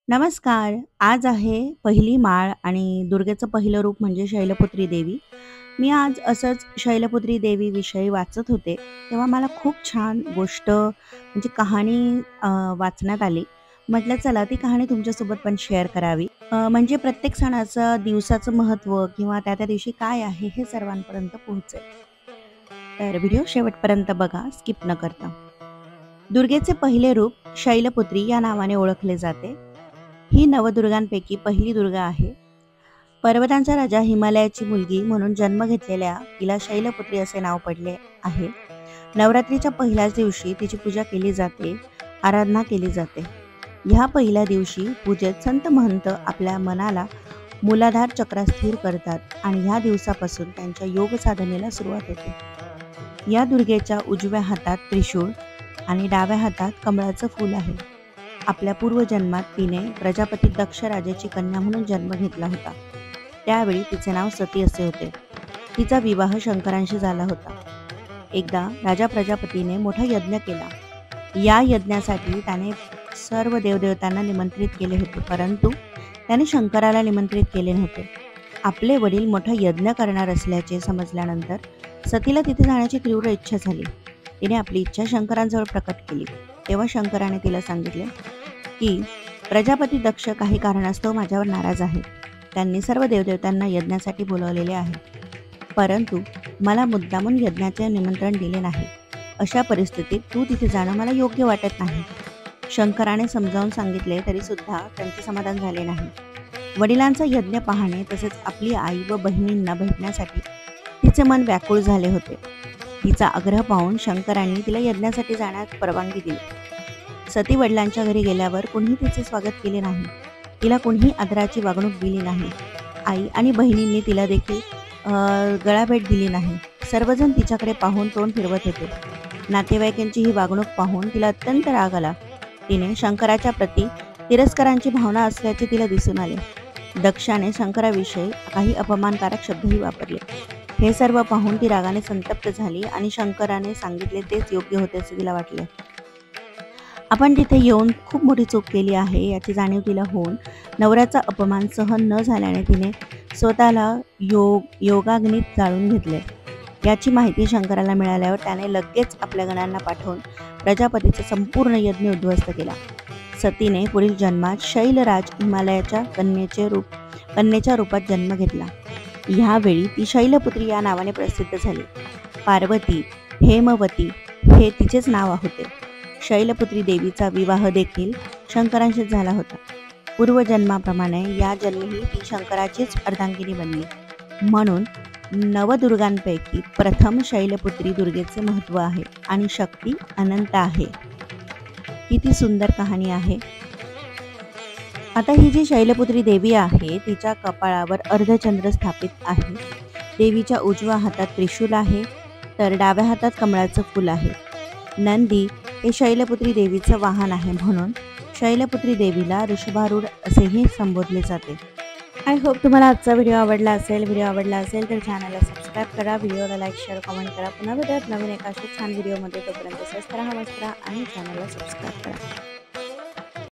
नमस्कार. आज आहे पहिली माळ आणि दुर्गेचं पहिलं रूप म्हणजे शैलपुत्री देवी. मी आज असंच शैलपुत्री देवीविषयी वाचत होते, तेव्हा मला खूप छान गोष्ट म्हणजे कहाणी वाचण्यात आली. म्हटलं चला ती कहाणी तुमच्यासोबत पण शेअर करावी. म्हणजे प्रत्येक सणाचं दिवसाचं महत्त्व किंवा त्या दिवशी काय आहे हे सर्वांपर्यंत पोहोचेल. तर व्हिडिओ शेवटपर्यंत बघा, स्किप न करता. दुर्गेचे पहिले रूप शैलपुत्री या नावाने ओळखले जाते. ही नवदुर्गांपैकी पहिली दुर्गा आहे. पर्वतांचा राजा हिमालयाची मुलगी म्हणून जन्म घेतलेल्या तिला शैलपुत्री असे नाव पडले आहे. नवरात्रीच्या पहिल्याच दिवशी तिची पूजा केली जाते, आराधना केली जाते. ह्या पहिल्या दिवशी पूजेत संत महंत आपल्या मनाला मूलाधार चक्रात स्थिर करतात आणि ह्या दिवसापासून त्यांच्या योग साधनेला सुरुवात होते. या दुर्गेच्या उजव्या हातात त्रिशूळ आणि डाव्या हातात कमळाचं फूल आहे. आपल्या पूर्वजन्मात तिने प्रजापती दक्ष राजाची कन्या म्हणून जन्म घेतला होता. त्यावेळी तिचे नाव सती असे होते. तिचा विवाह शंकरांशी झाला होता. एकदा राजा प्रजापतीने मोठा यज्ञ केला. या यज्ञासाठी त्याने सर्व देवदेवतांना निमंत्रित केले होते, परंतु त्याने शंकराला निमंत्रित केले नव्हते. आपले वडील मोठा यज्ञ करणार असल्याचे समजल्यानंतर सतीला तिथे जाण्याची तीव्र इच्छा झाली. तिने आपली इच्छा शंकरांजवळ प्रकट केली. तेव्हा शंकराने तिला सांगितले की प्रजापती दक्ष काही कारणास्तव माझ्यावर नाराज आहे. त्यांनी सर्व देवदेवतांना यज्ञासाठी बोलवलेले आहे, परंतु मला मुद्दामून यज्ञाचे निमंत्रण दिले नाही. अशा परिस्थितीत तू तिथे जाणं मला योग्य वाटत नाही. शंकराने समजावून सांगितले तरी सुद्धा त्यांचे समाधान झाले नाही. वडिलांचा यज्ञ पाहणे तसेच आपली आई व बहिणींना भेटण्यासाठी तिचे मन व्याकुळ झाले होते. तिचा आग्रह पाहून शंकरांनी तिला यज्ञासाठी जाण्यास परवानगी दिली. सती वडिलांच्या घरी गेल्यावर कुणीही तिचे स्वागत केले नाही. तिला कुणीही आदराची वागणूक दिली नाही. आई आणि बहिणींनी तिला देखील गळाभेट दिली नाही. सर्वजण तिच्याकडे पाहून तोंड फिरवत होते. नातेवाईकांची ही वागणूक पाहून तिला अत्यंत राग आला. तिने शंकराच्या प्रती तिरस्कारांची भावना असल्याचे तिला दिसून आले. दक्षाने शंकराविषयी काही अपमानकारक शब्दही वापरले. हे सर्व पाहून ती रागाने संतप्त झाली आणि शंकराने सांगितले तेच योग्य होते असे तिला वाटले. आपण तिथे येऊन खूप मोठी चूक केली आहे याची जाणीव तिला होऊन नवऱ्याचा अपमान सहन न झाल्याने तिने स्वतःला योगाग्नीत जाळून घेतले. याची माहिती शंकराला मिळाल्यावर त्याने लगेच आपल्या गणांना पाठवून प्रजापतीचा संपूर्ण यज्ञ उद्ध्वस्त केला. सतीने पुढील जन्मात शैलराज हिमालयाच्या कन्येच्या रूपात जन्म घेतला. ह्यावेळी ती शैलपुत्री या नावाने प्रसिद्ध झाली. पार्वती, हेमवती हे तिचेच नाव होते. शैलपुत्री देवीचा विवाह देखील शंकरांशी झाला होता. पूर्वजन्माप्रमाणे या जन्मीही ती शंकराचीच अर्धांगिनी बनली. म्हणून नवदुर्गांपैकी प्रथम शैलपुत्री दुर्गेचे महत्त्व आहे आणि शक्ती अनंत आहे. किती सुंदर कहाणी आहे. आता ही जी शैलपुत्री देवी आहे तिच्या कपाळावर अर्धचंद्र स्थापित आहे. देवीच्या उजव्या हातात त्रिशूल आहे, तर डाव्या हातात कमळाचं फूल आहे. नंदी हे शैलपुत्री देवीचं वाहन आहे, म्हणून शैलपुत्री देवीला ऋषभारूढ असेही संबोधले जाते. आय होप तुम्हाला आजचा व्हिडिओ आवडला असेल. तर चॅनलला सबस्क्राईब करा, व्हिडिओला लाईक, शेअर, कमेंट करा. पुन्हा भेटूयात नवीन एका छान व्हिडिओमध्ये. तोपर्यंत स्वस्त राहा, मस्त राहा आणि चॅनलला सबस्क्राईब करा.